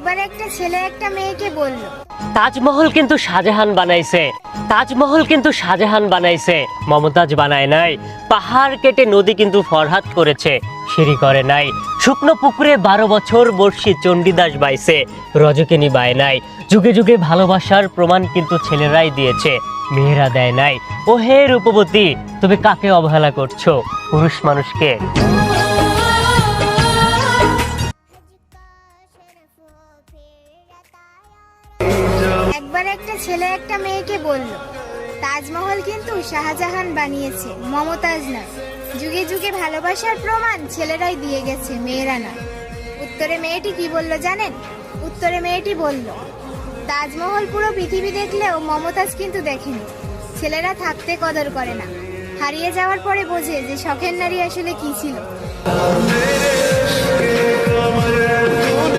একবার একটা ছেলে একটা মেয়েকে বলল, তাজমহল কিন্তু শাহজাহান বানাইছে, তাজমহল কিন্তু শাহজাহান বানাইছে, মমতাজ বানায় নাই। পাহাড় কেটে নদী কিন্তু ফরহাদ করেছে, সিঁড়ি করে নাই। শুকনো পুকুরে 12 বছর বর্ষি চণ্ডীদাস বাইছে, রজকিনী বায় নাই। যুগে যুগে ভালোবাসার প্রমাণ কিন্তু ছেলেরাই দিয়েছে, মেয়েরা দেয় নাই। ও হে রূপবতী, তুমি কাকে অবহেলা করছো, পুরুষ মানুষকে? একবার একটা ছেলে একটা মেয়েকে বলল, তাজমহল কিন্তু শাহজাহান বানিয়েছে, মমতাজ নয়। যুগে যুগে ভালোবাসার প্রমাণ ছেলেরাই দিয়ে গেছে, মেয়েরা নয়। উত্তরে মেয়েটি কি বলল জানেন? উত্তরে মেয়েটি বলল, তাজমহল পুরো পৃথিবী দেখলেও মমতাজ কিন্তু দেখেনি। ছেলেরা থাকতে কদর করে না, হারিয়ে যাওয়ার পরে বোঝে যে শখের নারী আসলে কি ছিল।